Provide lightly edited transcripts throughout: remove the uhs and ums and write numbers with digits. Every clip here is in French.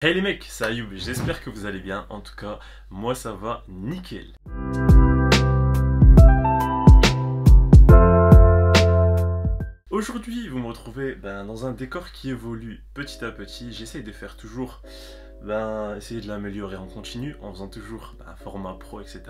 Hey les mecs, c'est Ayoub, j'espère que vous allez bien, en tout cas, moi ça va nickel. Aujourd'hui, vous me retrouvez dans un décor qui évolue petit à petit, j'essaye de faire toujours, essayer de l'améliorer en continu, en faisant toujours un format pro, etc.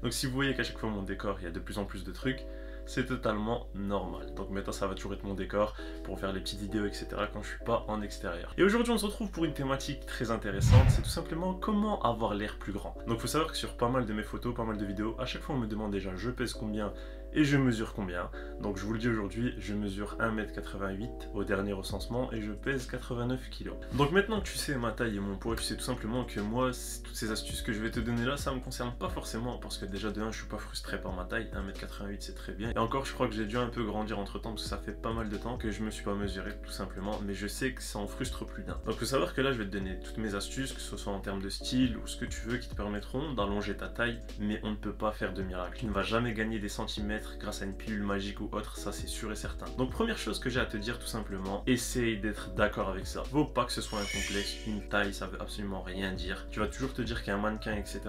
Donc si vous voyez qu'à chaque fois mon décor, il y a de plus en plus de trucs, c'est totalement normal. Donc maintenant ça va toujours être mon décor pour faire les petites vidéos, etc. quand je suis pas en extérieur. Et aujourd'hui on se retrouve pour une thématique très intéressante, c'est tout simplement comment avoir l'air plus grand. Donc il faut savoir que sur pas mal de mes photos, pas mal de vidéos, à chaque fois on me demande déjà je pèse combien et je mesure combien. Donc je vous le dis aujourd'hui, je mesure 1m88 au dernier recensement et je pèse 89 kg. Donc maintenant que tu sais ma taille et mon poids, tu sais tout simplement que moi, toutes ces astuces que je vais te donner là, ça me concerne pas forcément parce que déjà de 1, je suis pas frustré par ma taille, 1m88 c'est très bien. Et encore je crois que j'ai dû un peu grandir entre temps parce que ça fait pas mal de temps que je me suis pas mesuré tout simplement, mais je sais que ça en frustre plus d'un. Donc faut savoir que là je vais te donner toutes mes astuces, que ce soit en termes de style ou ce que tu veux, qui te permettront d'allonger ta taille, mais on ne peut pas faire de miracle. Tu ne vas jamais gagner des centimètres grâce à une pilule magique ou autre, ça c'est sûr et certain. Donc première chose que j'ai à te dire tout simplement, essaye d'être d'accord avec ça. Faut pas que ce soit un complexe, une taille ça veut absolument rien dire. Tu vas toujours te dire qu'un mannequin etc,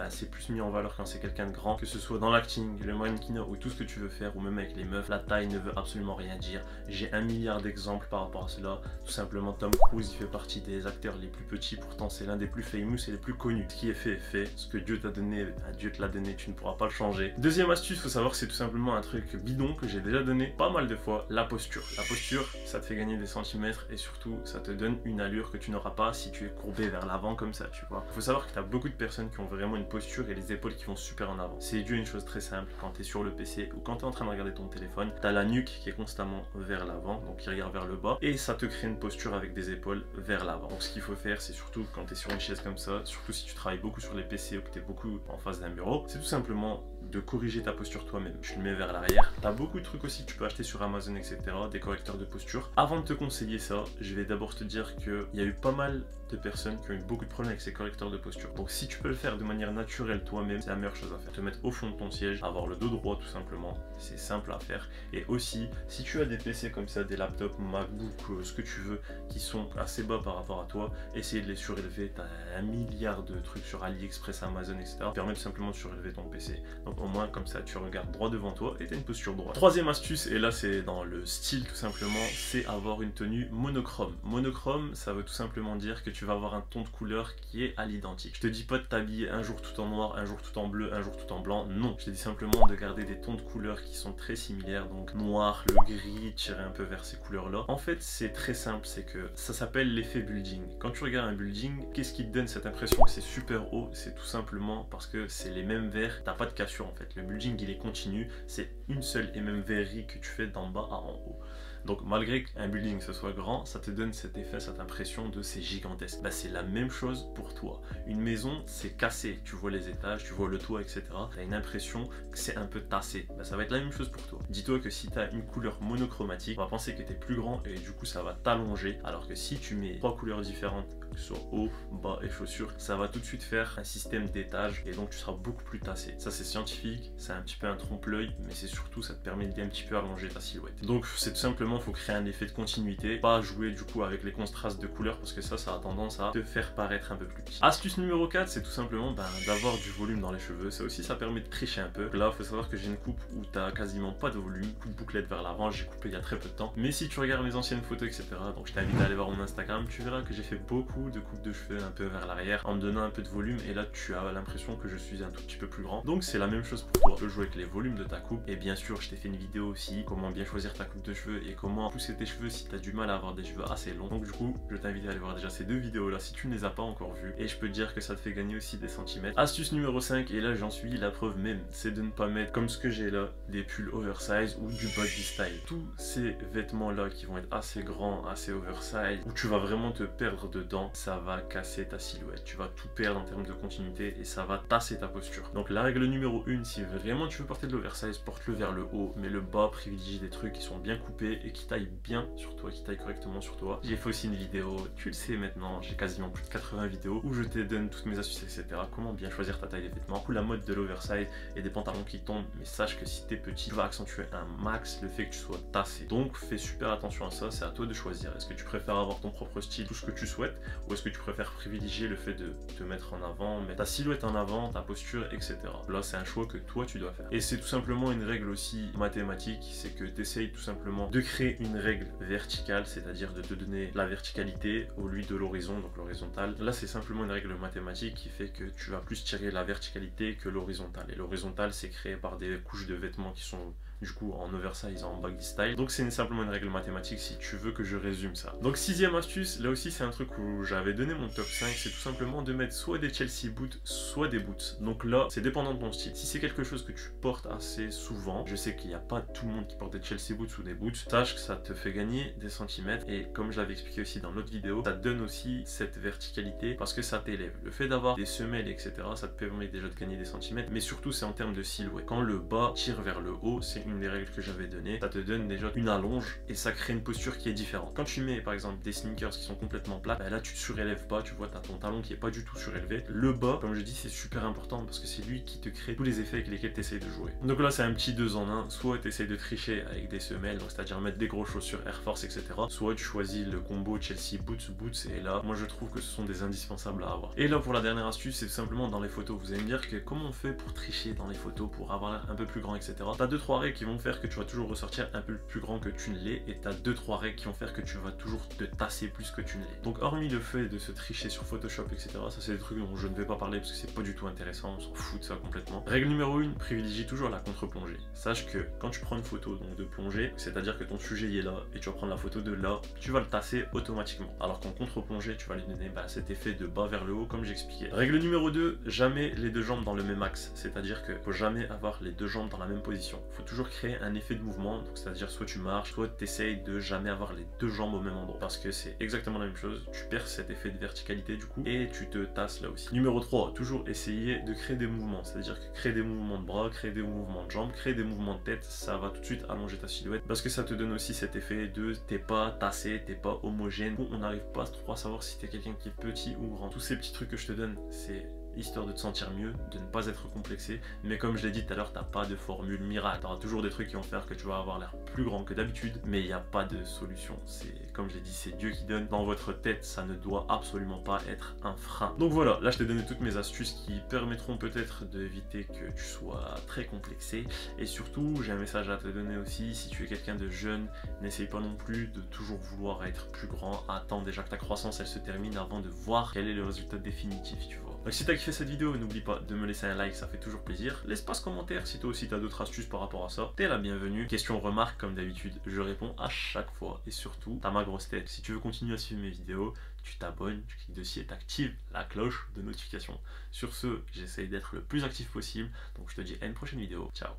c'est plus mis en valeur quand c'est quelqu'un de grand, que ce soit dans l'acting, le mannequinat ou tout ce que tu veux faire, ou même avec les meufs, la taille ne veut absolument rien dire. J'ai 1 milliard d'exemples par rapport à cela. Tout simplement Tom Cruise il fait partie des acteurs les plus petits, pourtant c'est l'un des plus famous et les plus connus. Ce qui est fait est fait, ce que Dieu t'a donné, Dieu te l'a donné, tu ne pourras pas le changer. Deuxième astuce, faut savoir que c'est tout simplement un truc bidon que j'ai déjà donné pas mal de fois, la posture. La posture, ça te fait gagner des centimètres et surtout ça te donne une allure que tu n'auras pas si tu es courbé vers l'avant comme ça, tu vois. Faut savoir que tu as beaucoup de personnes qui ont vraiment une posture et les épaules qui vont super en avant. C'est dû à une chose très simple, quand tu es sur le PC ou quand tu es en train de regarder ton téléphone, tu as la nuque qui est constamment vers l'avant, donc qui regarde vers le bas, et ça te crée une posture avec des épaules vers l'avant. Donc ce qu'il faut faire, c'est surtout quand tu es sur une chaise comme ça, surtout si tu travailles beaucoup sur les PC ou que tu es beaucoup en face d'un bureau, c'est tout simplement de corriger ta posture toi-même. Tu le mets vers l'arrière. Tu as beaucoup de trucs aussi que tu peux acheter sur Amazon, etc. Des correcteurs de posture. Avant de te conseiller ça, je vais d'abord te dire qu'il y a eu pas mal de personnes qui ont eu beaucoup de problèmes avec ces correcteurs de posture. Donc si tu peux le faire de manière naturelle toi-même, c'est la meilleure chose à faire. Te mettre au fond de ton siège, avoir le dos droit tout simplement, c'est simple à faire. Et aussi, si tu as des PC comme ça, des laptops, MacBook, ce que tu veux, qui sont assez bas par rapport à toi, essaye de les surélever. Tu as 1 milliard de trucs sur AliExpress, Amazon, etc. Permet tout simplement de surélever ton PC. Donc au moins comme ça, tu regardes droit devant toi et tu as une posture droite. Troisième astuce, et là c'est dans le style tout simplement, c'est avoir une tenue monochrome. Monochrome, ça veut tout simplement dire que tu vas avoir un ton de couleur qui est à l'identique. Je te dis pas de t'habiller un jour tout en noir, un jour tout en bleu, un jour tout en blanc, non. Je te dis simplement de garder des tons de couleurs qui sont très similaires, donc noir, le gris, tirer un peu vers ces couleurs-là. En fait, c'est très simple, c'est que ça s'appelle l'effet building. Quand tu regardes un building, qu'est-ce qui te donne cette impression que c'est super haut? C'est tout simplement parce que c'est les mêmes verres, t'as pas de cassure en fait. Le building il est continu, c'est une seule et même verrerie que tu fais d'en bas à en haut. Donc malgré qu'un building ce soit grand, ça te donne cet effet, cette impression de c'est gigantesque. C'est la même chose pour toi. Une maison, c'est cassé. Tu vois les étages, tu vois le toit, etc. Tu as une impression que c'est un peu tassé. Ça va être la même chose pour toi. Dis-toi que si tu as une couleur monochromatique, on va penser que tu es plus grand et du coup ça va t'allonger. Alors que si tu mets 3 couleurs différentes, que ce soit haut, bas et chaussures, ça va tout de suite faire un système d'étage et donc tu seras beaucoup plus tassé. Ça c'est scientifique, c'est un petit peu un trompe-l'œil, mais c'est surtout ça te permet d'un petit peu allonger ta silhouette. Donc c'est tout simplement, faut créer un effet de continuité, pas jouer du coup avec les contrastes de couleurs parce que ça a tendance à te faire paraître un peu plus petit. Astuce numéro 4, c'est tout simplement d'avoir du volume dans les cheveux. Ça aussi ça permet de tricher un peu. Là faut savoir que j'ai une coupe où t'as quasiment pas de volume, coupe bouclette vers l'avant, j'ai coupé il y a très peu de temps. Mais si tu regardes mes anciennes photos etc, donc je t'invite à aller voir mon Instagram, tu verras que j'ai fait beaucoup de coupes de cheveux un peu vers l'arrière en me donnant un peu de volume et là tu as l'impression que je suis un tout petit peu plus grand. Donc c'est la même chose pour toi. Tu peux jouer avec les volumes de ta coupe et bien sûr je t'ai fait une vidéo aussi comment bien choisir ta coupe de cheveux et comment pousser tes cheveux si tu as du mal à avoir des cheveux assez longs. Donc du coup je t'invite à aller voir déjà ces 2 vidéos là si tu ne les as pas encore vues et je peux te dire que ça te fait gagner aussi des centimètres. Astuce numéro 5 et là j'en suis la preuve même, c'est de ne pas mettre comme ce que j'ai là des pulls oversize ou du body style. Tous ces vêtements là qui vont être assez grands, assez oversize où tu vas vraiment te perdre dedans, ça va casser ta silhouette, tu vas tout perdre en termes de continuité et ça va tasser ta posture. Donc la règle numéro 1, si vraiment tu veux porter de l'oversize, porte-le vers le haut, mais le bas privilégie des trucs qui sont bien coupés et qui taillent bien sur toi, qui taillent correctement sur toi. J'ai fait aussi une vidéo, tu le sais maintenant, j'ai quasiment plus de 80 vidéos où je te donne toutes mes astuces etc, comment bien choisir ta taille de vêtements. Du coup la mode de l'oversize et des pantalons qui tombent, mais sache que si t'es petit, tu vas accentuer un max le fait que tu sois tassé. Donc fais super attention à ça, c'est à toi de choisir. Est-ce que tu préfères avoir ton propre style, tout ce que tu souhaites, ou est-ce que tu préfères privilégier le fait de te mettre en avant, mettre ta silhouette en avant, ta posture, etc. Là, c'est un choix que toi, tu dois faire. Et c'est tout simplement une règle aussi mathématique, c'est que tu essayes tout simplement de créer une règle verticale, c'est-à-dire de te donner la verticalité au lieu de l'horizon, donc l'horizontale. Là, c'est simplement une règle mathématique qui fait que tu vas plus tirer la verticalité que l'horizontale. Et l'horizontale, c'est créé par des couches de vêtements qui sont du coup en oversize, en baggy style. Donc c'est simplement une règle mathématique si tu veux que je résume ça. Donc sixième astuce, là aussi c'est un truc où j'avais donné mon top 5, c'est tout simplement de mettre soit des Chelsea boots, soit des boots. Donc là, c'est dépendant de ton style. Si c'est quelque chose que tu portes assez souvent, je sais qu'il n'y a pas tout le monde qui porte des Chelsea boots ou des boots, sache que ça te fait gagner des centimètres et comme je l'avais expliqué aussi dans l'autre vidéo, ça te donne aussi cette verticalité parce que ça t'élève. Le fait d'avoir des semelles, etc., ça te permet déjà de gagner des centimètres, mais surtout c'est en termes de silhouette. Quand le bas tire vers le haut, c'est une des règles que j'avais donné, ça te donne déjà une allonge et ça crée une posture qui est différente. Quand tu mets par exemple des sneakers qui sont complètement plats, bah là tu te surélèves pas, tu vois, tu as ton talon qui est pas du tout surélevé. Le bas, comme je dis, c'est super important parce que c'est lui qui te crée tous les effets avec lesquels tu essayes de jouer. Donc là c'est un petit 2 en 1, soit tu essayes de tricher avec des semelles, c'est-à-dire mettre des grosses chaussures Air Force, etc. Soit tu choisis le combo Chelsea boots et là moi je trouve que ce sont des indispensables à avoir. Et là pour la dernière astuce, c'est tout simplement dans les photos. Vous allez me dire que comment on fait pour tricher dans les photos, pour avoir l'air un peu plus grand, etc. T'as 2-3 règles qui vont faire que tu vas toujours ressortir un peu plus grand que tu ne l'es et t'as 2-3 règles qui vont faire que tu vas toujours te tasser plus que tu ne l'es. Donc hormis le fait de se tricher sur Photoshop, etc., ça c'est des trucs dont je ne vais pas parler parce que c'est pas du tout intéressant, on s'en fout de ça complètement. Règle numéro 1, privilégie toujours la contre-plongée. Sache que quand tu prends une photo donc de plongée, c'est-à-dire que ton sujet il est là et tu vas prendre la photo de là, tu vas le tasser automatiquement. Alors qu'en contre-plongée, tu vas lui donner cet effet de bas vers le haut comme j'expliquais. Règle numéro 2, jamais les deux jambes dans le même axe, c'est-à-dire que faut jamais avoir les deux jambes dans la même position. Il faut toujours créer un effet de mouvement, donc c'est-à-dire soit tu marches, soit tu essayes de jamais avoir les deux jambes au même endroit parce que c'est exactement la même chose, tu perds cet effet de verticalité du coup et tu te tasses là aussi. Numéro 3, toujours essayer de créer des mouvements, c'est-à-dire que créer des mouvements de bras, créer des mouvements de jambes, créer des mouvements de tête, ça va tout de suite allonger ta silhouette parce que ça te donne aussi cet effet de t'es pas tassé, t'es pas homogène, on n'arrive pas trop à savoir si t'es quelqu'un qui est petit ou grand. Tous ces petits trucs que je te donne, c'est histoire de te sentir mieux, de ne pas être complexé, mais comme je l'ai dit tout à l'heure, t'as pas de formule miracle, t'auras toujours des trucs qui vont faire que tu vas avoir l'air plus grand que d'habitude, mais il n'y a pas de solution, c'est comme je l'ai dit, c'est Dieu qui donne, dans votre tête, ça ne doit absolument pas être un frein. Donc voilà, là je t'ai donné toutes mes astuces qui permettront peut-être d'éviter que tu sois très complexé, et surtout, j'ai un message à te donner aussi, si tu es quelqu'un de jeune, n'essaye pas non plus de toujours vouloir être plus grand, attends déjà que ta croissance elle se termine avant de voir quel est le résultat définitif, tu vois. Donc si t'as kiffé cette vidéo, n'oublie pas de me laisser un like, ça fait toujours plaisir. L'espace commentaire si toi aussi t'as d'autres astuces par rapport à ça. T'es la bienvenue. Question remarque comme d'habitude, je réponds à chaque fois. Et surtout, t'as ma grosse tête. Si tu veux continuer à suivre mes vidéos, tu t'abonnes, tu cliques dessus et t'actives la cloche de notification. Sur ce, j'essaye d'être le plus actif possible. Donc je te dis à une prochaine vidéo. Ciao.